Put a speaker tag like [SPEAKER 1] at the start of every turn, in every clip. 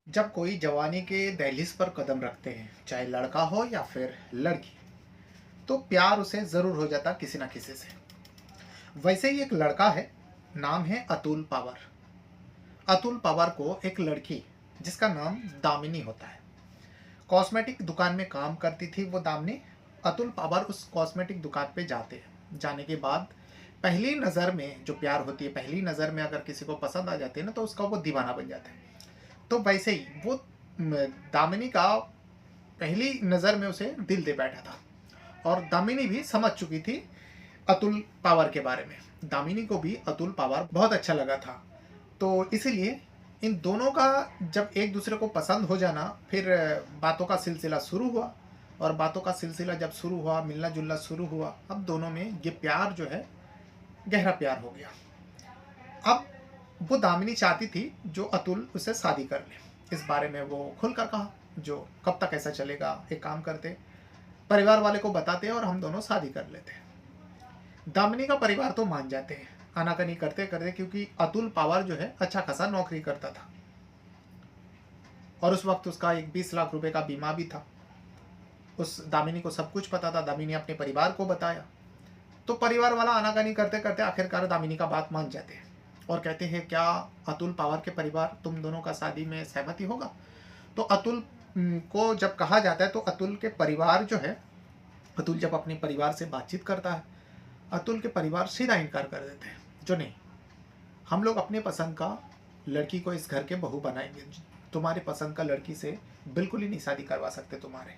[SPEAKER 1] जब कोई जवानी के दहलीज पर कदम रखते हैं, चाहे लड़का हो या फिर लड़की, तो प्यार उसे जरूर हो जाता किसी ना किसी से। वैसे ही एक लड़का है, नाम है अतुल पवार। अतुल पवार को एक लड़की, जिसका नाम दामिनी होता है, कॉस्मेटिक दुकान में काम करती थी वो दामिनी। अतुल पवार उस कॉस्मेटिक दुकान पे जाते हैं। जाने के बाद पहली नज़र में जो प्यार होती है, पहली नज़र में अगर किसी को पसंद आ जाती है ना, तो उसका वो दीवाना बन जाता है। तो वैसे ही वो दामिनी का पहली नज़र में उसे दिल दे बैठा था। और दामिनी भी समझ चुकी थी अतुल पवार के बारे में। दामिनी को भी अतुल पवार बहुत अच्छा लगा था। तो इसीलिए इन दोनों का जब एक दूसरे को पसंद हो जाना, फिर बातों का सिलसिला शुरू हुआ। और बातों का सिलसिला जब शुरू हुआ, मिलना जुलना शुरू हुआ, अब दोनों में ये प्यार जो है, गहरा प्यार हो गया। अब वो दामिनी चाहती थी जो अतुल उससे शादी कर ले। इस बारे में वो खुलकर कहा, जो कब तक ऐसा चलेगा, एक काम करते, परिवार वाले को बताते और हम दोनों शादी कर लेते। दामिनी का परिवार तो मान जाते हैं, आनाकानी करते करते, क्योंकि अतुल पवार जो है अच्छा खासा नौकरी करता था। और उस वक्त उसका एक 20 लाख रुपए का बीमा भी था। उस दामिनी को सब कुछ पता था। दामिनी अपने परिवार को बताया, तो परिवार वाला आनाकानी करते करते आखिरकार दामिनी का बात मान जाते हैं और कहते हैं, क्या अतुल पवार के परिवार तुम दोनों का शादी में सहमति होगा? तो अतुल को जब कहा जाता है, तो अतुल के परिवार जो है, अतुल जब अपने परिवार से बातचीत करता है, अतुल के परिवार सीधा इनकार कर देते हैं, जो नहीं, हम लोग अपने पसंद का लड़की को इस घर के बहू बनाएंगे। तुम्हारे पसंद का लड़की से बिल्कुल ही नहीं शादी करवा सकते तुम्हारे।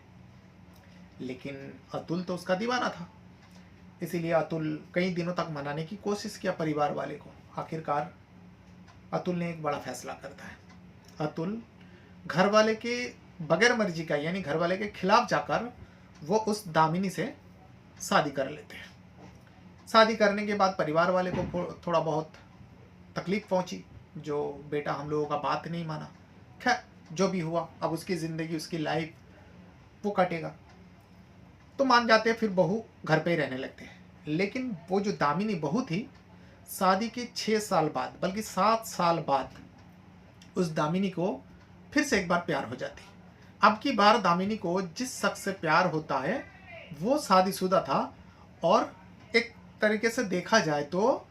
[SPEAKER 1] लेकिन अतुल तो उसका दीवाना था। इसीलिए अतुल कई दिनों तक मनाने की कोशिश किया परिवार वाले को। आखिरकार अतुल ने एक बड़ा फैसला करता है। अतुल घर वाले के बगैर मर्जी का, यानी घर वाले के खिलाफ जाकर, वो उस दामिनी से शादी कर लेते हैं। शादी करने के बाद परिवार वाले को थोड़ा बहुत तकलीफ पहुंची, जो बेटा हम लोगों का बात नहीं माना। खैर, जो भी हुआ, अब उसकी ज़िंदगी, उसकी लाइफ वो कटेगा, तो मान जाते हैं। फिर बहू घर पे ही रहने लगते हैं। लेकिन वो जो दामिनी बहू थी, शादी के 6 साल बाद, बल्कि 7 साल बाद, उस दामिनी को फिर से एक बार प्यार हो जाती। अब की बार दामिनी को जिस शख्स से प्यार होता है, वो शादीशुदा था। और एक तरीके से देखा जाए तो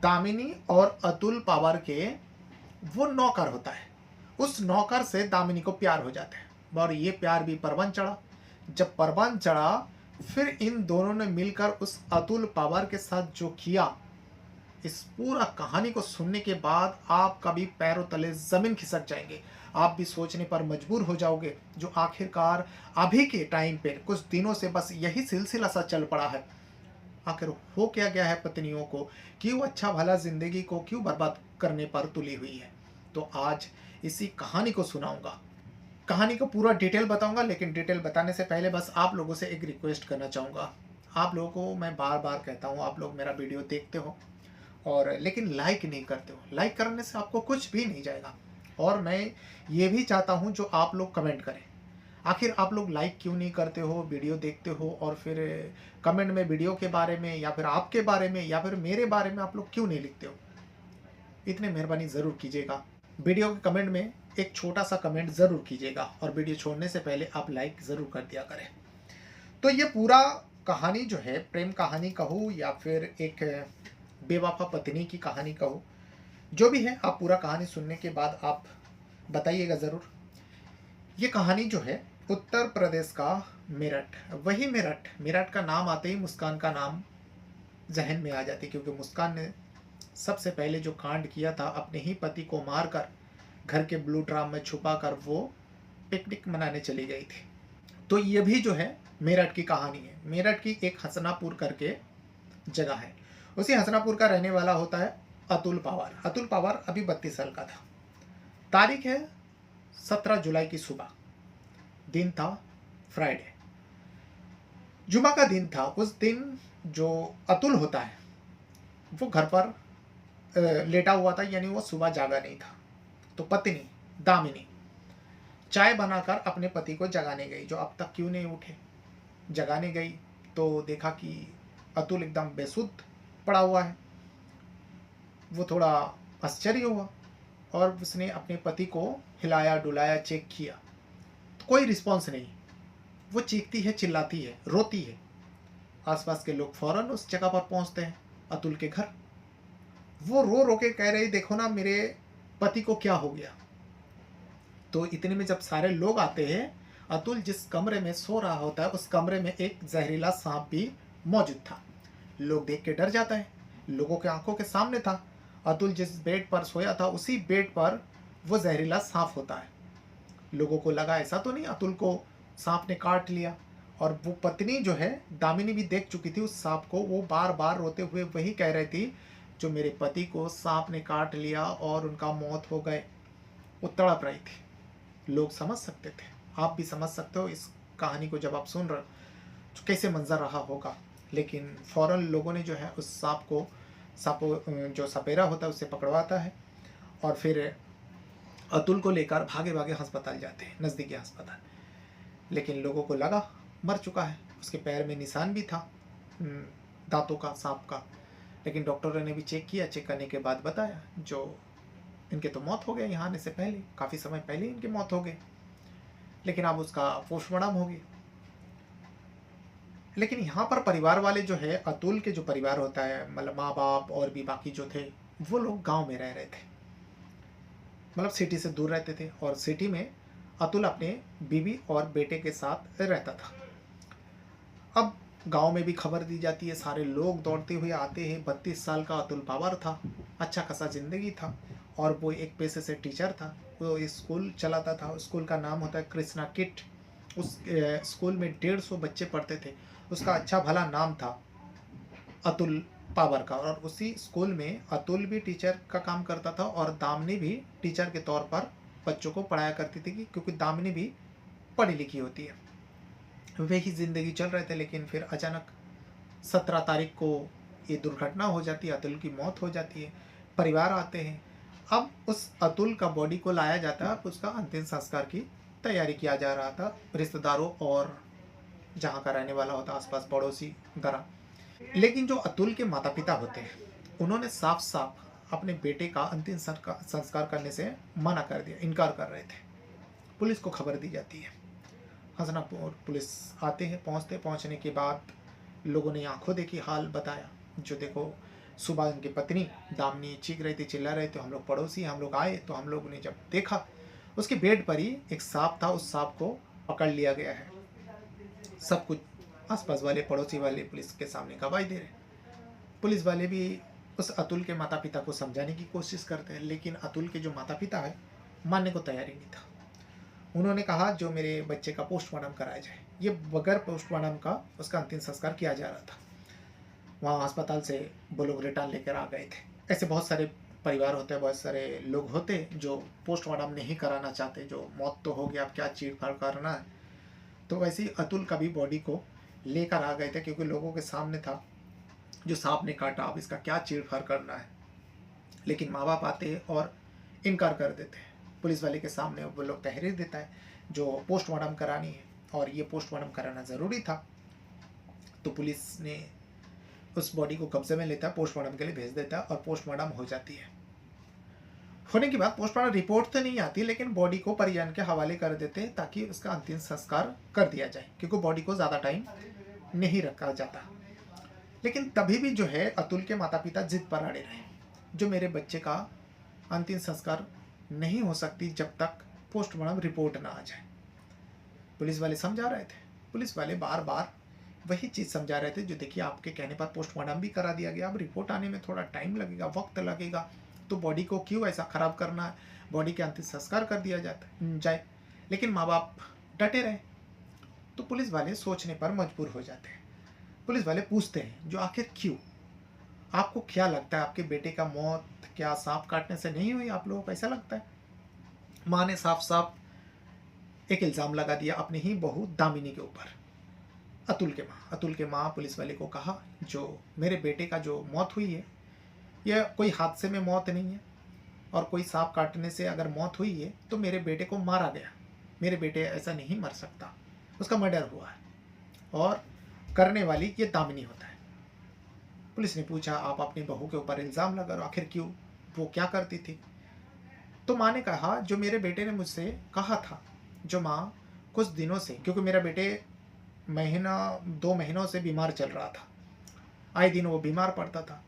[SPEAKER 1] दामिनी और अतुल पवार के वो नौकर होता है। उस नौकर से दामिनी को प्यार हो जाता है। और ये प्यार भी परवान चढ़ा। जब परवान चढ़ा, फिर इन दोनों ने मिलकर उस अतुल पवार के साथ जो किया, इस पूरा कहानी को सुनने के बाद आपका भी पैरों तले जमीन खिसक जाएंगे। आप भी सोचने पर मजबूर हो जाओगे, जो आखिरकार अभी के टाइम पे कुछ दिनों से बस यही सिलसिला सा चल पड़ा है। आखिर हो क्या गया है पत्नियों को, क्यों अच्छा भला जिंदगी को क्यों बर्बाद करने पर तुली हुई है। तो आज इसी कहानी को सुनाऊंगा, कहानी को पूरा डिटेल बताऊंगा। लेकिन डिटेल बताने से पहले बस आप लोगों से एक रिक्वेस्ट करना चाहूँगा। आप लोगों को मैं बार बार कहता हूँ, आप लोग मेरा वीडियो देखते हो और लेकिन लाइक नहीं करते हो। लाइक करने से आपको कुछ भी नहीं जाएगा। और मैं ये भी चाहता हूँ जो आप लोग कमेंट करें। आखिर आप लोग लाइक क्यों नहीं करते हो, वीडियो देखते हो और फिर कमेंट में वीडियो के बारे में या फिर आपके बारे में या फिर मेरे बारे में आप लोग क्यों नहीं लिखते हो? इतनी मेहरबानी ज़रूर कीजिएगा। वीडियो के कमेंट में एक छोटा सा कमेंट ज़रूर कीजिएगा और वीडियो छोड़ने से पहले आप लाइक ज़रूर कर दिया करें। तो ये पूरा कहानी जो है, प्रेम कहानी कहूँ या फिर एक बेवफा पत्नी की कहानी कहूँ, जो भी है, आप पूरा कहानी सुनने के बाद आप बताइएगा ज़रूर। ये कहानी जो है उत्तर प्रदेश का मेरठ, वही मेरठ, मेरठ का नाम आते ही मुस्कान का नाम जहन में आ जाती, क्योंकि मुस्कान ने सबसे पहले जो कांड किया था, अपने ही पति को मारकर घर के ब्लू ड्राम में छुपाकर वो पिकनिक मनाने चली गई थी। तो ये भी जो है मेरठ की कहानी है। मेरठ की एक हसनापुर करके जगह है, उसी हसनापुर का रहने वाला होता है अतुल पवार। अतुल पवार अभी 32 साल का था। तारीख है 17 जुलाई की सुबह। दिन था फ्राइडे, जुमा का दिन था। उस दिन जो अतुल होता है, वो घर पर लेटा हुआ था, यानी वो सुबह जागा नहीं था। तो पत्नी दामिनी चाय बनाकर अपने पति को जगाने गई, जो अब तक क्यों नहीं उठे। जगाने गई तो देखा कि अतुल एकदम बेसुध पड़ा हुआ है। वो थोड़ा आश्चर्य हुआ और उसने अपने पति को हिलाया डुलाया, चेक किया, तो कोई रिस्पॉन्स नहीं। वो चीखती है, चिल्लाती है, रोती है। आसपास के लोग फौरन उस जगह पर पहुंचते हैं, अतुल के घर। वो रो रो के कह रही, देखो ना मेरे पति को क्या हो गया। तो इतने में जब सारे लोग आते हैं, अतुल जिस कमरे में सो रहा होता है उस कमरे में एक जहरीला सांप भी मौजूद था। लोग देख के डर जाता है, लोगों के आंखों के सामने था। अतुल जिस बेड पर सोया था उसी बेड पर वो जहरीला सांप होता है। लोगों को लगा ऐसा तो नहीं अतुल को सांप ने काट लिया। और वो पत्नी जो है दामिनी भी देख चुकी थी उस सांप को। वो बार बार रोते हुए वही कह रही थी, जो मेरे पति को सांप ने काट लिया और उनका मौत हो गए। वो तड़प रही थी। लोग समझ सकते थे, आप भी समझ सकते हो इस कहानी को जब आप सुन रहे हो तो कैसे मंजर रहा होगा। लेकिन फौरन लोगों ने जो है उस सांप जो सपेरा होता है उससे पकड़वाता है और फिर अतुल को लेकर भागे भागे अस्पताल जाते हैं, नज़दीकी अस्पताल। लेकिन लोगों को लगा मर चुका है, उसके पैर में निशान भी था दांतों का, सांप का। लेकिन डॉक्टरों ने भी चेक किया, चेक करने के बाद बताया जो इनके तो मौत हो गई, यहाँ आने से पहले, काफ़ी समय पहले इनकी मौत हो गई। लेकिन अब उसका पोस्टमार्टम हो गया। लेकिन यहाँ पर परिवार वाले जो है, अतुल के जो परिवार होता है, मतलब माँ बाप और भी बाकी जो थे, वो लोग गांव में रह रहे थे, मतलब सिटी से दूर रहते थे। और सिटी में अतुल अपने बीवी और बेटे के साथ रहता था। अब गांव में भी खबर दी जाती है, सारे लोग दौड़ते हुए आते हैं। 32 साल का अतुल पावर था, अच्छा खासा जिंदगी था और वो एक पेशे से टीचर था। वो स्कूल चलाता था, स्कूल का नाम होता है कृष्णा किट। उस स्कूल में 150 बच्चे पढ़ते थे। उसका अच्छा भला नाम था अतुल पावर का। और उसी स्कूल में अतुल भी टीचर का काम करता था और दामिनी भी टीचर के तौर पर बच्चों को पढ़ाया करती थी, क्योंकि दामिनी भी पढ़ी लिखी होती है। वही ज़िंदगी चल रहे थे। लेकिन फिर अचानक 17 तारीख को ये दुर्घटना हो जाती है, अतुल की मौत हो जाती है। परिवार आते हैं। अब उस अतुल का बॉडी को लाया जाता है, अब उसका अंतिम संस्कार की तैयारी किया जा रहा था। रिश्तेदारों और जहाँ का रहने वाला होता आसपास पड़ोसी गरा। लेकिन जो अतुल के माता पिता होते हैं उन्होंने साफ साफ अपने बेटे का अंतिम संस्कार करने से मना कर दिया, इनकार कर रहे थे। पुलिस को खबर दी जाती है। हसनापुर पुलिस आते हैं, पहुंचने के बाद लोगों ने आंखों देखी हाल बताया। जो देखो, सुबह उनकी पत्नी दामिनी चीख रही थी, चिल्ला रहे थे, हम लोग पड़ोसी, हम लोग आए तो हम लोग ने जब देखा उसके बेड पर ही एक सांप था। उस सांप को पकड़ लिया गया है। सब कुछ आसपास वाले पड़ोसी वाले पुलिस के सामने गवाही दे रहे। पुलिस वाले भी उस अतुल के माता पिता को समझाने की कोशिश करते हैं, लेकिन अतुल के जो माता पिता है मानने को तैयार ही नहीं था। उन्होंने कहा जो मेरे बच्चे का पोस्टमार्टम कराया जाए। ये बगैर पोस्टमार्टम का उसका अंतिम संस्कार किया जा रहा था। वहाँ अस्पताल से वो लोग रिटर्न लेकर आ गए थे। ऐसे बहुत सारे परिवार होते हैं, बहुत सारे लोग होते हैं जो पोस्टमार्टम नहीं कराना चाहते, जो मौत तो हो गया, अब क्या चीड़-फाड़ करना है। तो वैसे ही अतुल का भी बॉडी को लेकर आ गए थे, क्योंकि लोगों के सामने था जो सांप ने काटा, अब इसका क्या चीड़-फाड़ करना है। लेकिन माँ बाप आते हैं और इनकार कर देते हैं। पुलिस वाले के सामने वो लोग तहरीर देता है जो पोस्टमार्टम करानी है, और ये पोस्टमार्टम कराना ज़रूरी था। तो पुलिस ने उस बॉडी को कब्जे में लेता है, पोस्टमार्टम के लिए भेज देता है और पोस्टमार्टम हो जाती है। होने के बाद पोस्टमार्टम रिपोर्ट तो नहीं आती, लेकिन बॉडी को परिजन के हवाले कर देते हैं ताकि उसका अंतिम संस्कार कर दिया जाए, क्योंकि बॉडी को ज़्यादा टाइम नहीं रखा जाता। लेकिन तभी भी जो है अतुल के माता पिता जिद पर अड़े रहे, जो मेरे बच्चे का अंतिम संस्कार नहीं हो सकती जब तक पोस्टमार्टम रिपोर्ट ना आ जाए। पुलिस वाले समझा रहे थे, पुलिस वाले बार बार वही चीज़ समझा रहे थे जो देखिए आपके कहने पर पोस्टमार्टम भी करा दिया गया, अब रिपोर्ट आने में थोड़ा टाइम लगेगा, वक्त लगेगा, तो बॉडी को क्यों ऐसा ख़राब करना है, बॉडी के अंतिम संस्कार कर दिया जाए। लेकिन माँ बाप डटे रहे, तो पुलिस वाले सोचने पर मजबूर हो जाते हैं। पुलिस वाले पूछते हैं जो आखिर क्यों, आपको क्या लगता है आपके बेटे का मौत क्या सांप काटने से नहीं हुई, आप लोगों को ऐसा लगता है? माँ ने साफ साफ एक इल्ज़ाम लगा दिया अपनी ही बहू दामिनी के ऊपर। अतुल के माँ पुलिस वाले को कहा जो मेरे बेटे का जो मौत हुई है यह कोई हादसे में मौत नहीं है, और कोई सांप काटने से अगर मौत हुई है तो मेरे बेटे को मारा गया, मेरे बेटे ऐसा नहीं मर सकता, उसका मर्डर हुआ है और करने वाली ये दामिनी होता है। पुलिस ने पूछा आप अपनी बहू के ऊपर इल्ज़ाम लगा रहे हो, आखिर क्यों, वो क्या करती थी? तो माँ ने कहा, जो मेरे बेटे ने मुझसे कहा था, जो माँ कुछ दिनों से, क्योंकि मेरा बेटे महीना 2 महीनों से बीमार चल रहा था, आए दिन वो बीमार पड़ता था।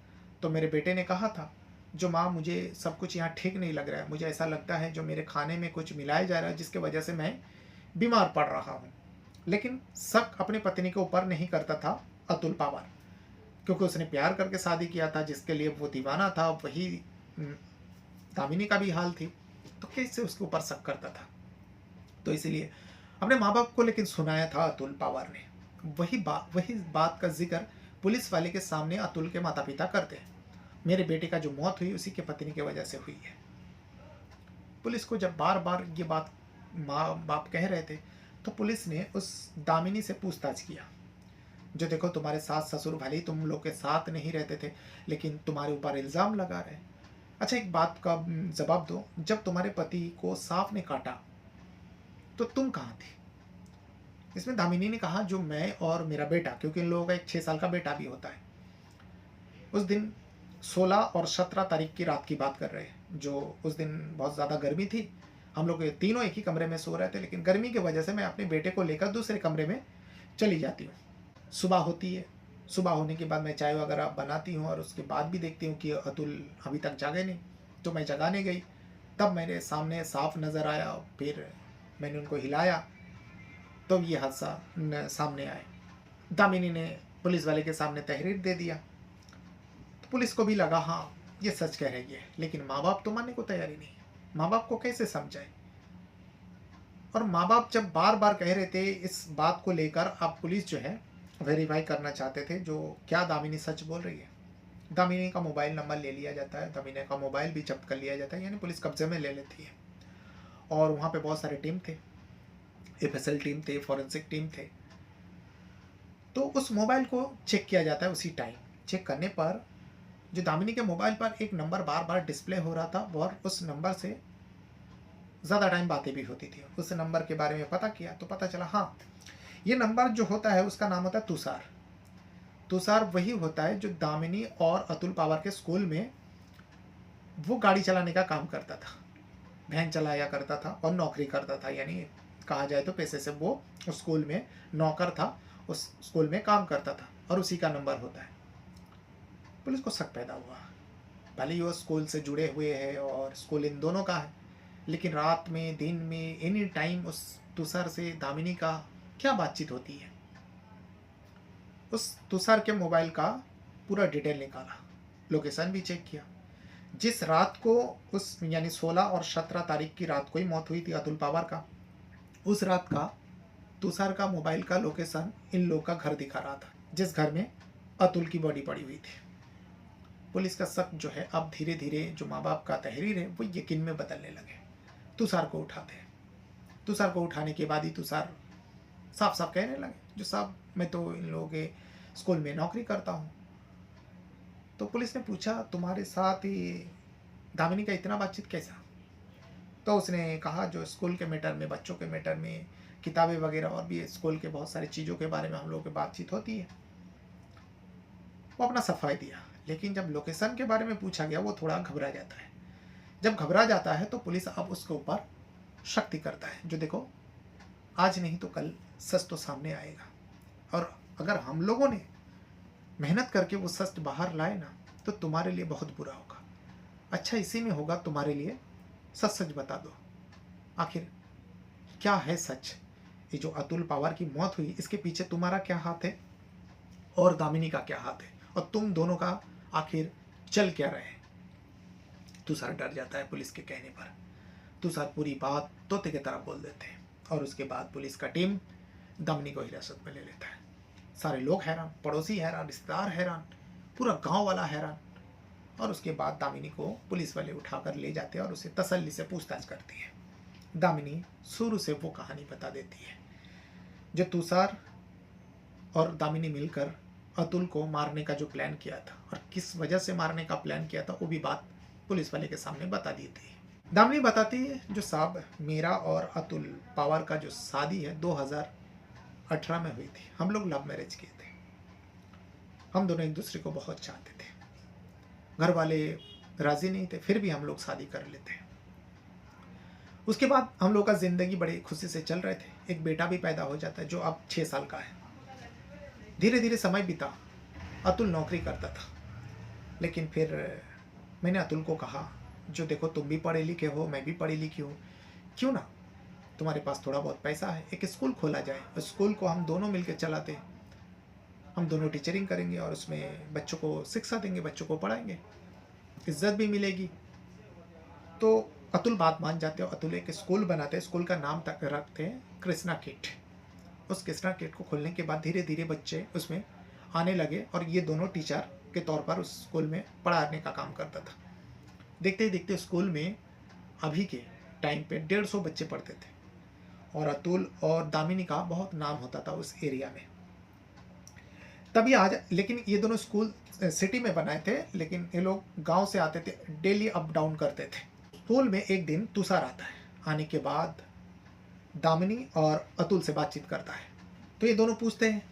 [SPEAKER 1] तो मेरे बेटे ने कहा था, जो माँ मुझे सब कुछ यहाँ ठीक नहीं लग रहा है, मुझे ऐसा लगता है जो मेरे खाने में कुछ मिलाया जा रहा है जिसके वजह से मैं बीमार पड़ रहा हूँ। लेकिन शक अपनी पत्नी के ऊपर नहीं करता था अतुल पवार, क्योंकि उसने प्यार करके शादी किया था, जिसके लिए वो दीवाना था, वही दामिनी का भी हाल थी, तो कैसे उसके ऊपर शक करता था। तो इसीलिए अपने माँ बाप को लेकिन सुनाया था अतुल पवार ने। वही बात का जिक्र पुलिस वाले के सामने अतुल के माता पिता करते हैं। मेरे बेटे का जो मौत हुई उसी के पत्नी की वजह से हुई है। पुलिस को जब बार बार ये बात माँ बाप कह रहे थे, तो पुलिस ने उस दामिनी से पूछताछ किया, जो देखो तुम्हारे सास ससुर भले ही तुम लोग के साथ नहीं रहते थे, लेकिन तुम्हारे ऊपर इल्ज़ाम लगा रहे। अच्छा, एक बात का जवाब दो, जब तुम्हारे पति को सांप ने काटा तो तुम कहाँ थी? इसमें दामिनी ने कहा, जो मैं और मेरा बेटा, क्योंकि इन लोगों का एक 6 साल का बेटा भी होता है, उस दिन 16 और 17 तारीख की रात की बात कर रहे हैं, जो उस दिन बहुत ज़्यादा गर्मी थी। हम लोग तीनों एक ही कमरे में सो रहे थे, लेकिन गर्मी की वजह से मैं अपने बेटे को लेकर दूसरे कमरे में चली जाती हूँ। सुबह होती है, सुबह होने के बाद मैं चाय वगैरह बनाती हूँ और उसके बाद भी देखती हूँ कि अतुल अभी तक जागे नहीं, तो मैं जगाने गई। तब मेरे सामने सांप नज़र आया, फिर मैंने उनको हिलाया, तो ये हादसा सामने आया। दामिनी ने पुलिस वाले के सामने तहरीर दे दिया, तो पुलिस को भी लगा हाँ ये सच कह रही है, लेकिन माँ बाप तो मानने को तैयारी नहीं। माँ बाप को कैसे समझाए? और माँ बाप जब बार बार कह रहे थे इस बात को लेकर, अब पुलिस जो है वेरीफाई करना चाहते थे जो क्या दामिनी सच बोल रही है। दामिनी का मोबाइल नंबर ले लिया जाता है, दामिनी का मोबाइल भी जब्त कर लिया जाता है, यानी पुलिस कब्जे में ले लेती है। और वहाँ पे बहुत सारे टीम थे, एफएसएल टीम थे, फॉरेंसिक टीम थे, तो उस मोबाइल को चेक किया जाता है। उसी टाइम चेक करने पर जो दामिनी के मोबाइल पर एक नंबर बार बार डिस्प्ले हो रहा था, और उस नंबर से ज़्यादा टाइम बातें भी होती थी। उस नंबर के बारे में पता किया तो पता चला हाँ, ये नंबर जो होता है उसका नाम होता है तुषार। तुषार वही होता है जो दामिनी और अतुल पवार के स्कूल में वो गाड़ी चलाने का काम करता था, वैन चलाया करता था और नौकरी करता था, यानी कहा जाए तो पैसे से वो उस स्कूल में नौकर था, उस स्कूल में काम करता था, और उसी का नंबर होता है। पुलिस को शक पैदा हुआ, भले ही वो स्कूल से जुड़े हुए हैं और स्कूल इन दोनों का है, लेकिन रात में दिन में एनी टाइम उस तुषार से दामिनी का क्या बातचीत होती है। उस तुषार के मोबाइल का पूरा डिटेल निकाला, लोकेशन भी चेक किया। जिस रात को उस यानी 16 और 17 तारीख की रात को ही मौत हुई थी अतुल पवार का, उस रात का तुषार का मोबाइल का लोकेशन इन लोगों का घर दिखा रहा था, जिस घर में अतुल की बॉडी पड़ी हुई थी। पुलिस का शक जो है अब धीरे धीरे जो माँ बाप का तहरीर है वो यकीन में बदलने लगे। तुषार को उठाते हैं, तुषार को उठाने के बाद ही तुषार साफ साफ कहने लगे, जो साहब मैं तो इन लोगों के स्कूल में नौकरी करता हूँ। तो पुलिस ने पूछा, तुम्हारे साथ ही दामिनी का इतना बातचीत कैसा? तो उसने कहा, जो स्कूल के मैटर में, बच्चों के मैटर में, किताबें वगैरह और भी स्कूल के बहुत सारी चीज़ों के बारे में हम लोगों की बातचीत होती है। वो अपना सफाई दिया, लेकिन जब लोकेशन के बारे में पूछा गया वो थोड़ा घबरा जाता है। जब घबरा जाता है तो पुलिस अब उसके ऊपर शक्ति करता है, जो देखो आज नहीं तो कल सच तो सामने आएगा, और अगर हम लोगों ने मेहनत करके वो सच बाहर लाए ना तो तुम्हारे लिए बहुत बुरा होगा। अच्छा इसी में होगा तुम्हारे लिए, सच सच बता दो, आखिर क्या है सच? ये जो अतुल पवार की मौत हुई इसके पीछे तुम्हारा क्या हाथ है और दामिनी का क्या हाथ है, और तुम दोनों का आखिर चल क्या रहे? तुषार डर जाता है पुलिस के कहने पर। तुषार पूरी बात तोते की तरह बोल देते हैं, और उसके बाद पुलिस का टीम दामिनी को हिरासत में ले लेता है। सारे लोग हैरान, पड़ोसी हैरान, रिश्तेदार हैरान, पूरा गांव वाला हैरान। और उसके बाद दामिनी को पुलिस वाले उठाकर ले जाते हैं और उसे तसल्ली से पूछताछ करती है। दामिनी शुरू से वो कहानी बता देती है जो तुषार और दामिनी मिलकर अतुल को मारने का जो प्लान किया था और किस वजह से मारने का प्लान किया था, वो भी बात पुलिस वाले के सामने बता दी थी। दामिनी बताती है, जो साहब मेरा और अतुल पवार का जो शादी है 2018 में हुई थी। हम लोग लव मैरिज किए थे, हम दोनों एक दूसरे को बहुत चाहते थे। घर वाले राजी नहीं थे, फिर भी हम लोग शादी कर लेते। उसके बाद हम लोग का ज़िंदगी बड़ी खुशी से चल रहे थे। एक बेटा भी पैदा हो जाता है जो अब 6 साल का है। धीरे धीरे समय बीता। अतुल नौकरी करता था, लेकिन फिर मैंने अतुल को कहा, जो देखो तुम भी पढ़े लिखे हो, मैं भी पढ़ी लिखी हूँ, क्यों ना तुम्हारे पास थोड़ा बहुत पैसा है, एक स्कूल खोला जाए। उस स्कूल को हम दोनों मिलकर चलाते, हम दोनों टीचरिंग करेंगे और उसमें बच्चों को शिक्षा देंगे, बच्चों को पढ़ाएंगे, इज्जत भी मिलेगी। तो अतुल बात मान जाते हो। अतुल एक स्कूल बनाते हैं, स्कूल का नाम तक रखते हैं कृष्णा किट। उस कृष्णा किट को खोलने के बाद धीरे धीरे बच्चे उसमें आने लगे और ये दोनों टीचर के तौर पर उस स्कूल में पढ़ाने का काम करता था। देखते ही देखते स्कूल में अभी के टाइम पे 150 बच्चे पढ़ते थे और अतुल और दामिनी का बहुत नाम होता था उस एरिया में। तभी आज, लेकिन ये दोनों स्कूल सिटी में बनाए थे, लेकिन ये लोग गांव से आते थे, डेली अप डाउन करते थे। स्कूल में एक दिन तुषार आता है। आने के बाद दामिनी और अतुल से बातचीत करता है। तो ये दोनों पूछते हैं,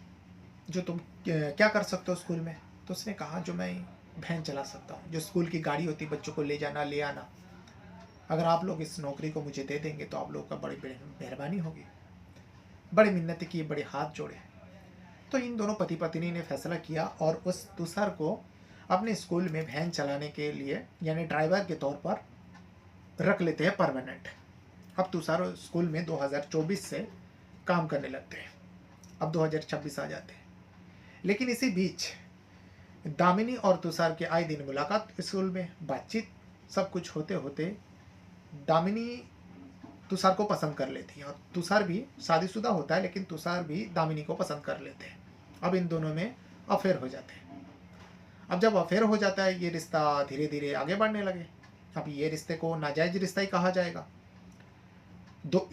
[SPEAKER 1] जो तुम क्या कर सकते हो स्कूल में? तो उसने कहा, जो मैं वैन चला सकता हूँ, जो स्कूल की गाड़ी होती है बच्चों को ले जाना ले आना। अगर आप लोग इस नौकरी को मुझे दे देंगे तो आप लोगों का बड़ी मेहरबानी होगी। बड़ी मिन्नत की, बड़े हाथ जोड़े। तो इन दोनों पति पत्नी ने फैसला किया और उस तुषार को अपने स्कूल में वैन चलाने के लिए, यानी ड्राइवर के तौर पर रख लेते हैं परमानेंट। अब तुषार स्कूल में 2024 से काम करने लगते हैं। अब 2026 आ जाते हैं। लेकिन इसी बीच दामिनी और तुषार के आए दिन मुलाकात, स्कूल में बातचीत, सब कुछ होते होते दामिनी तुषार को पसंद कर लेती है और तुषार भी शादीशुदा होता है, लेकिन तुषार भी दामिनी को पसंद कर लेते हैं। अब इन दोनों में अफेयर हो जाते हैं। अब जब अफेयर हो जाता है, ये रिश्ता धीरे धीरे आगे बढ़ने लगे। अब ये रिश्ते को नाजायज रिश्ता ही कहा जाएगा।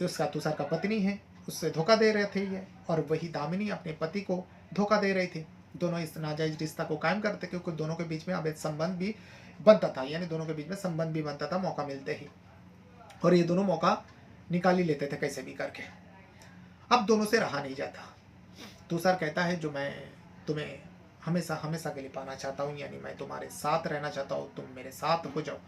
[SPEAKER 1] उसका तुषार का पत्नी है, उससे धोखा दे रहे थे ये, और वही दामिनी अपने पति को धोखा दे रही थी। दोनों इस नाजायज रिश्ता को कायम करते, क्योंकि दोनों के बीच में अवैध संबंध भी बनता था, यानी दोनों के बीच में संबंध भी बनता था मौका मिलते ही, और ये दोनों मौका निकाल ही लेते थे कैसे भी करके। अब दोनों से रहा नहीं जाता। तुषार कहता है, जो मैं तुम्हें हमेशा हमेशा के लिए पाना चाहता हूँ, यानी मैं तुम्हारे साथ रहना चाहता हूँ, तुम मेरे साथ हो जाओ।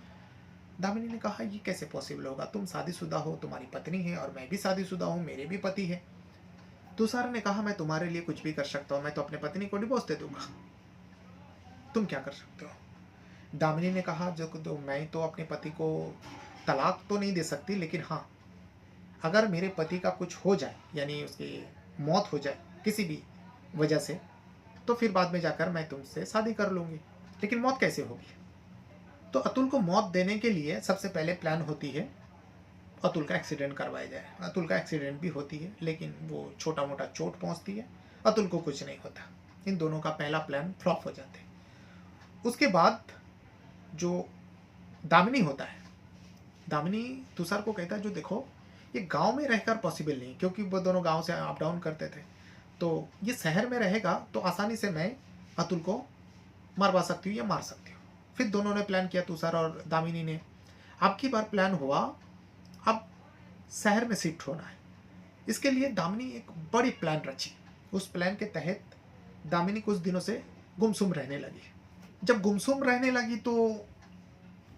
[SPEAKER 1] दामिनी ने कहा, ये कैसे पॉसिबल होगा? तुम शादीशुदा हो, तुम्हारी पत्नी है, और मैं भी शादीशुदा हूँ, मेरे भी पति है। तुषार ने कहा, मैं तुम्हारे लिए कुछ भी कर सकता हूँ, मैं तो अपने पत्नी को डिवोर्स दे दूंगा, तुम क्या कर सकते हो? दामिनी ने कहा, जो तो मैं तो अपने पति को तलाक तो नहीं दे सकती, लेकिन हाँ, अगर मेरे पति का कुछ हो जाए, यानी उसकी मौत हो जाए किसी भी वजह से, तो फिर बाद में जाकर मैं तुमसे शादी कर लूँगी। लेकिन मौत कैसे होगी? तो अतुल को मौत देने के लिए सबसे पहले प्लान होती है अतुल का एक्सीडेंट करवाया जाए। अतुल का एक्सीडेंट भी होती है, लेकिन वो छोटा मोटा चोट पहुंचती है, अतुल को कुछ नहीं होता। इन दोनों का पहला प्लान फ्लॉप हो जाते हैं। उसके बाद जो दामिनी होता है, दामिनी तुषार को कहता है, जो देखो ये गांव में रहकर पॉसिबल नहीं, क्योंकि वो दोनों गांव से अप डाउन करते थे, तो ये शहर में रहेगा तो आसानी से मैं अतुल को मरवा सकती हूँ या मार सकती हूँ। फिर दोनों ने प्लान किया, तुषार और दामिनी ने। अब की बार प्लान हुआ, अब शहर में शिफ्ट होना है। इसके लिए दामिनी एक बड़ी प्लान रची। उस प्लान के तहत दामिनी कुछ दिनों से गुमसुम रहने लगी। जब गुमसुम रहने लगी तो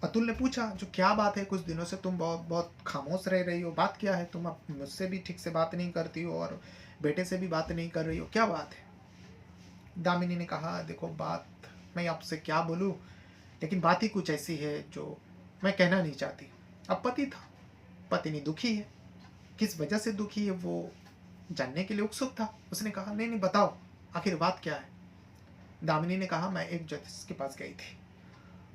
[SPEAKER 1] अतुल ने पूछा, जो क्या बात है, कुछ दिनों से तुम बहुत बहुत खामोश रह रही हो, बात क्या है? तुम अब मुझसे भी ठीक से बात नहीं करती हो और बेटे से भी बात नहीं कर रही हो, क्या बात है? दामिनी ने कहा, देखो बात मैं आपसे क्या बोलूँ, लेकिन बात ही कुछ ऐसी है जो मैं कहना नहीं चाहती। अब पति था, पत्नी दुखी है, किस वजह से दुखी है वो जानने के लिए उत्सुक था। उसने कहा, नहीं नहीं बताओ, आखिर बात क्या है? दामिनी ने कहा, मैं एक ज्योतिष के पास गई थी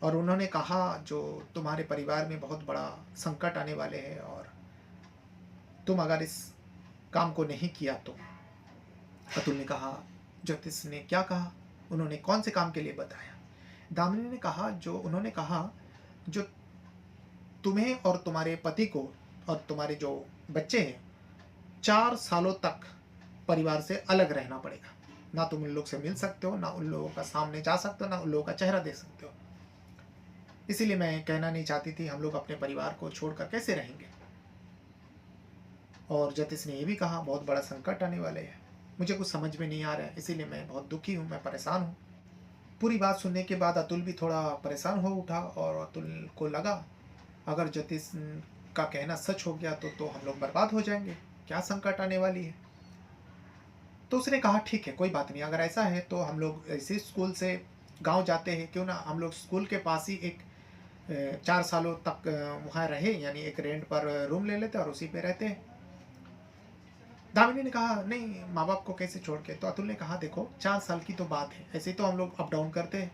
[SPEAKER 1] और उन्होंने कहा, जो तुम्हारे परिवार में बहुत बड़ा संकट आने वाले हैं और तुम अगर इस काम को नहीं किया तो। अतुल ने कहा, ज्योतिष ने क्या कहा? उन्होंने कौन से काम के लिए बताया? दामिनी ने कहा, जो उन्होंने कहा, जो तुम्हें और तुम्हारे पति को और तुम्हारे जो बच्चे हैं 4 सालों तक परिवार से अलग रहना पड़ेगा। ना तुम उन लोग से मिल सकते हो, ना उन लोगों का सामने जा सकते हो, ना उन लोगों का चेहरा देख सकते हो। इसीलिए मैं कहना नहीं चाहती थी, हम लोग अपने परिवार को छोड़कर कैसे रहेंगे। और ज्योतिष ने ये भी कहा, बहुत बड़ा संकट आने वाले है, मुझे कुछ समझ में नहीं आ रहा है, इसीलिए मैं बहुत दुखी हूँ, मैं परेशान हूँ। पूरी बात सुनने के बाद अतुल भी थोड़ा परेशान हो उठा और अतुल को लगा, अगर ज्योतिष का कहना सच हो गया तो हम लोग बर्बाद हो जाएंगे, क्या संकट आने वाली है। तो उसने कहा ठीक है कोई बात नहीं, अगर ऐसा है तो हम लोग ऐसे स्कूल से गांव जाते हैं, क्यों ना हम लोग स्कूल के पास ही एक 4 सालों तक वहाँ रहे, यानी एक रेंट पर रूम ले लेते और उसी पे रहते हैं। दामिनी ने कहा नहीं, माँ बाप को कैसे छोड़ के। तो अतुल ने कहा देखो 4 साल की तो बात है, ऐसे ही तो हम लोग अप डाउन करते हैं,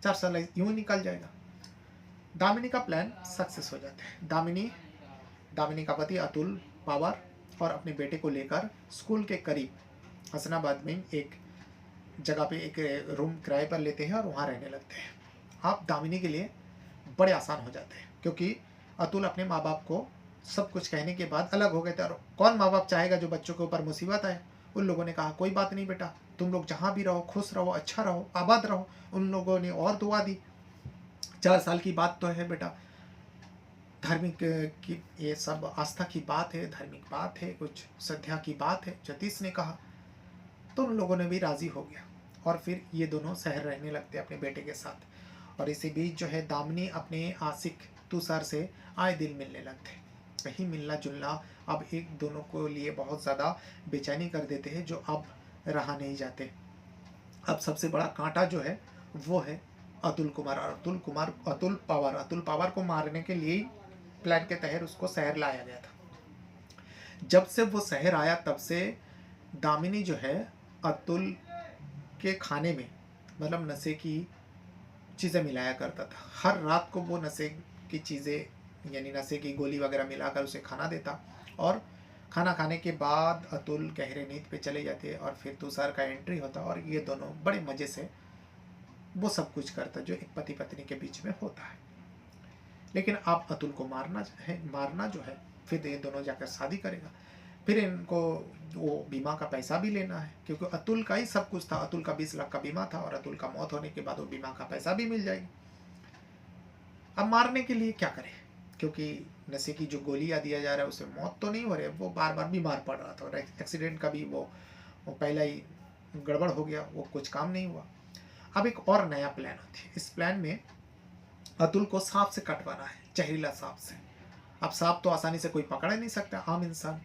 [SPEAKER 1] 4 साल यूं निकल जाएगा। दामिनी का प्लान सक्सेस हो जाता है। दामिनी का पति अतुल पवार और अपने बेटे को लेकर स्कूल के करीब हसनाबाद में एक जगह पे एक रूम किराए पर लेते हैं और वहाँ रहने लगते हैं। आप दामिनी के लिए बड़े आसान हो जाते हैं, क्योंकि अतुल अपने माँ बाप को सब कुछ कहने के बाद अलग हो गए थे, और कौन माँ बाप चाहेगा जो बच्चों के ऊपर मुसीबत आए। उन लोगों ने कहा कोई बात नहीं बेटा, तुम लोग जहाँ भी रहो खुश रहो, अच्छा रहो, आबाद रहो। उन लोगों ने और दुआ दी। 4 साल की बात तो है बेटा, धार्मिक की ये सब आस्था की बात है, धार्मिक बात है, कुछ श्रद्धा की बात है, जतीश ने कहा। तो उन लोगों ने भी राजी हो गया और फिर ये दोनों शहर रहने लगते अपने बेटे के साथ। और इसी बीच जो है दामिनी अपने आशिक तुषार से आए दिन मिलने लगते। कहीं मिलना जुलना अब एक दोनों को लिए बहुत ज़्यादा बेचैनी कर देते हैं, जो अब रहा नहीं जाते। अब सबसे बड़ा कांटा जो है वो है अतुल कुमार। और अतुल पवार को मारने के लिए प्लान के तहत उसको शहर लाया गया था। जब से वो शहर आया तब से दामिनी जो है अतुल के खाने में मतलब नशे की चीज़ें मिलाया करता था। हर रात को वो नशे की चीज़ें यानी नशे की गोली वगैरह मिलाकर उसे खाना देता, और खाना खाने के बाद अतुल गहरे नींद पे चले जाते और फिर तुषार का एंट्री होता और ये दोनों बड़े मज़े से वो सब कुछ करता जो एक पति पत्नी के बीच में होता है। लेकिन अब अतुल को मारना जो है, फिर ये दोनों जाकर शादी करेगा। फिर इनको वो बीमा का पैसा भी लेना है, क्योंकि अतुल का ही सब कुछ था। अतुल का 20 लाख का बीमा था और अतुल का मौत होने के बाद वो बीमा का पैसा भी मिल जाएगी। अब मारने के लिए क्या करें, क्योंकि नशे की जो गोलियां दिया जा रहा है उससे मौत तो नहीं हो रही, वो बार बार बीमार पड़ रहा था और एक्सीडेंट का भी वो पहला ही गड़बड़ हो गया, वो कुछ काम नहीं हुआ। अब एक और नया प्लान होती है। इस प्लान में अतुल को सांप से कटवाना है, जहरीला सांप से। अब सांप तो आसानी से कोई पकड़ नहीं सकता आम इंसान,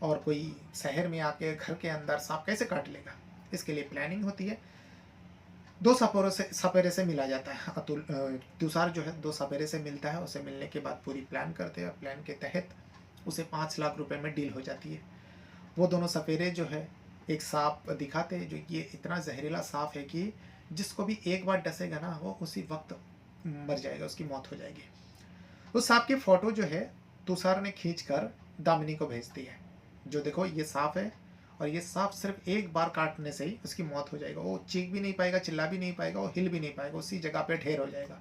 [SPEAKER 1] और कोई शहर में आके घर के अंदर सांप कैसे काट लेगा। इसके लिए प्लानिंग होती है। 2 सपेरे से मिला जाता है। अतुल तुषार जो है 2 सपेरे से मिलता है। उसे मिलने के बाद पूरी प्लान करते हैं। प्लान के तहत उसे 5 लाख रुपए में डील हो जाती है। वो दोनों सपेरे जो है एक सांप दिखाते हैं, जो ये इतना जहरीला सांप है कि जिसको भी एक बार डसेगा ना वो उसी वक्त मर जाएगा, उसकी मौत हो जाएगी। उस सांप की फोटो जो है तुषार ने खींचकर दामिनी को भेजती है, जो देखो ये सांप है और ये सांप सिर्फ एक बार काटने से ही उसकी मौत हो जाएगा। वो चीख भी नहीं पाएगा, चिल्ला भी नहीं पाएगा, वो हिल भी नहीं पाएगा, उसी जगह पे ढेर हो जाएगा।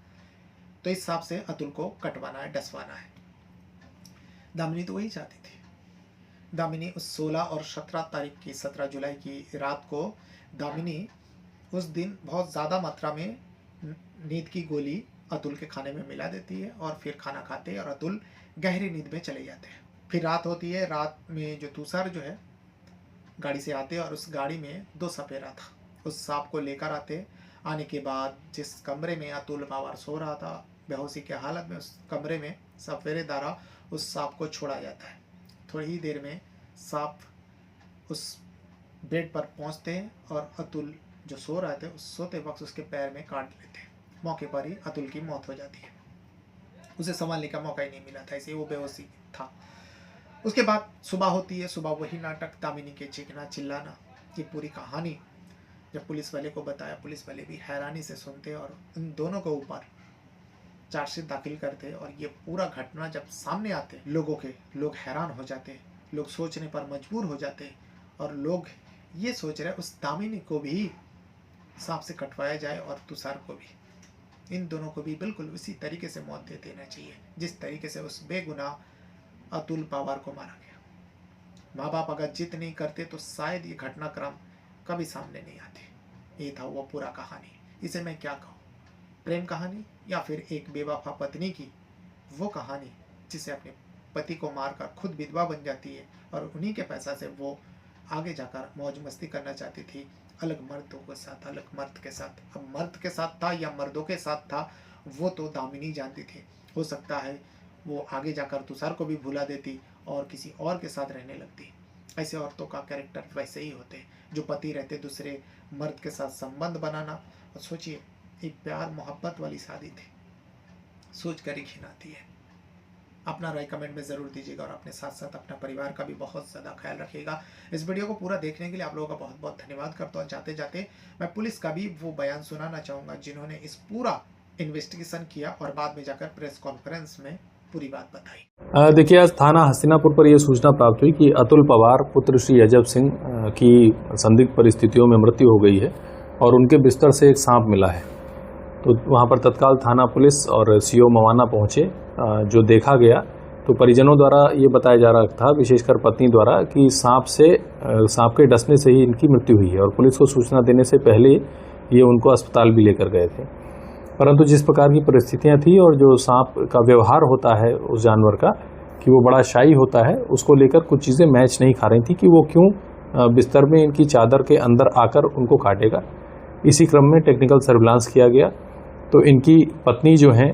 [SPEAKER 1] तो इस सांप से अतुल को कटवाना है, डसवाना है। दामिनी तो वही चाहती थी। दामिनी उस 16 और 17 तारीख की 17 जुलाई की रात को दामिनी उस दिन बहुत ज़्यादा मात्रा में नींद की गोली अतुल के खाने में मिला देती है और फिर खाना खाते हैं और अतुल गहरी नींद में चले जाते हैं। फिर रात होती है। रात में जो तुषार जो है गाड़ी से आते और उस गाड़ी में 2 सपेरा था, उस सांप को लेकर आते। आने के बाद जिस कमरे में अतुल पवार सो रहा था बेहोशी के हालत में, उस कमरे में सपेरे द्वारा उस सांप को छोड़ा जाता है। थोड़ी ही देर में सांप उस बेड पर पहुंचते हैं और अतुल जो सो रहे थे उस सोते वक्त उसके पैर में काट लेते हैं। मौके पर ही अतुल की मौत हो जाती है। उसे संभालने का मौका ही नहीं मिला था, इसलिए वो बेहोशी था। उसके बाद सुबह होती है। सुबह वही नाटक, दामिनी के चीखना चिल्लाना, ये पूरी कहानी जब पुलिस वाले को बताया, पुलिस वाले भी हैरानी से सुनते और इन दोनों के ऊपर चार्जशीट दाखिल करते। और ये पूरा घटना जब सामने आते लोग हैरान हो जाते, लोग सोचने पर मजबूर हो जाते और लोग ये सोच रहे उस दामिनी को भी सांप से कटवाया जाए और तुषार को भी, इन दोनों को भी बिल्कुल उसी तरीके से मौत दे देना चाहिए जिस तरीके से उस बेगुनाह अतुल पवार को मारा गया। माँ बाप अगर जिद नहीं करते तो शायद ये घटनाक्रम कभी सामने नहीं आते। ये था वो पूरा कहानी। इसे मैं क्या कहूँ, प्रेम कहानी या फिर एक बेवफा पत्नी की वो कहानी जिसे अपने पति को मारकर खुद विधवा बन जाती है और उन्हीं के पैसा से वो आगे जाकर मौज मस्ती करना चाहती थी अलग मर्दों के साथ, अलग मर्द के साथ। अब मर्द के साथ था या मर्दों के साथ था वो तो दामिनी जानती थी। हो सकता है वो आगे जाकर तुषार को भी भुला देती और किसी और के साथ रहने लगती। ऐसे औरतों का कैरेक्टर वैसे ही होते हैं जो पति रहते दूसरे मर्द के साथ संबंध बनाना। और सोचिए, एक प्यार मोहब्बत वाली शादी थी, सोच कर ही घिन आती है। अपना राय कमेंट में ज़रूर दीजिएगा और अपने साथ साथ अपना परिवार का भी बहुत ज़्यादा ख्याल रखिएगा। इस वीडियो को पूरा देखने के लिए आप लोगों का बहुत बहुत धन्यवाद करता हूँ। जाते जाते मैं पुलिस का भी वो बयान सुनाना चाहूँगा जिन्होंने इस पूरा इन्वेस्टिगेशन किया और बाद में जाकर प्रेस कॉन्फ्रेंस में पूरी बात बताई।
[SPEAKER 2] देखिए, आज थाना हस्तिनापुर पर यह सूचना प्राप्त हुई कि अतुल पवार पुत्र श्री अजब सिंह की संदिग्ध परिस्थितियों में मृत्यु हो गई है और उनके बिस्तर से एक सांप मिला है। तो वहां पर तत्काल थाना पुलिस और सीओ मवाना पहुंचे। जो देखा गया तो परिजनों द्वारा ये बताया जा रहा था, विशेषकर पत्नी द्वारा, कि सांप के डसने से ही इनकी मृत्यु हुई है और पुलिस को सूचना देने से पहले ये उनको अस्पताल भी लेकर गए थे। परंतु जिस प्रकार की परिस्थितियां थी और जो सांप का व्यवहार होता है उस जानवर का, कि वो बड़ा शाई होता है, उसको लेकर कुछ चीज़ें मैच नहीं खा रही थी कि वो क्यों बिस्तर में इनकी चादर के अंदर आकर उनको काटेगा। इसी क्रम में टेक्निकल सर्विलांस किया गया तो इनकी पत्नी जो हैं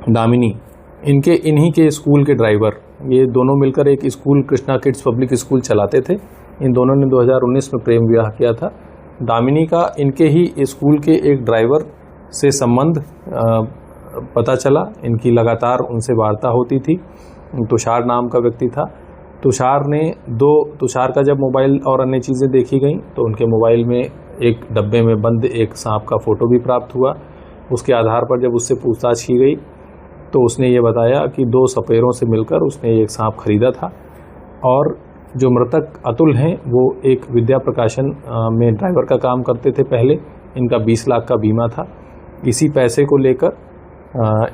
[SPEAKER 2] दामिनी, इन्हीं के स्कूल के ड्राइवर, ये दोनों मिलकर एक school Krishna kids public school चलाते थे। इन दोनों ने 2019 में प्रेम विवाह किया था। दामिनी का इनके ही स्कूल के एक ड्राइवर से संबंध पता चला। इनकी लगातार उनसे वार्ता होती थी। तुषार नाम का व्यक्ति था। तुषार का जब मोबाइल और अन्य चीज़ें देखी गई तो उनके मोबाइल में एक डब्बे में बंद एक सांप का फोटो भी प्राप्त हुआ। उसके आधार पर जब उससे पूछताछ की गई तो उसने ये बताया कि 2 सपेरों से मिलकर उसने एक सांप खरीदा था और जो मृतक अतुल हैं वो एक विद्या प्रकाशन में ड्राइवर का काम करते थे पहले। इनका 20 लाख का बीमा था। इसी पैसे को लेकर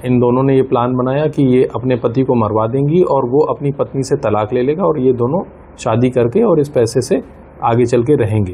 [SPEAKER 2] इन दोनों ने ये प्लान बनाया कि ये अपने पति को मरवा देंगी और वो अपनी पत्नी से तलाक ले लेगा और ये दोनों शादी करके और इस पैसे से आगे चल के रहेंगे।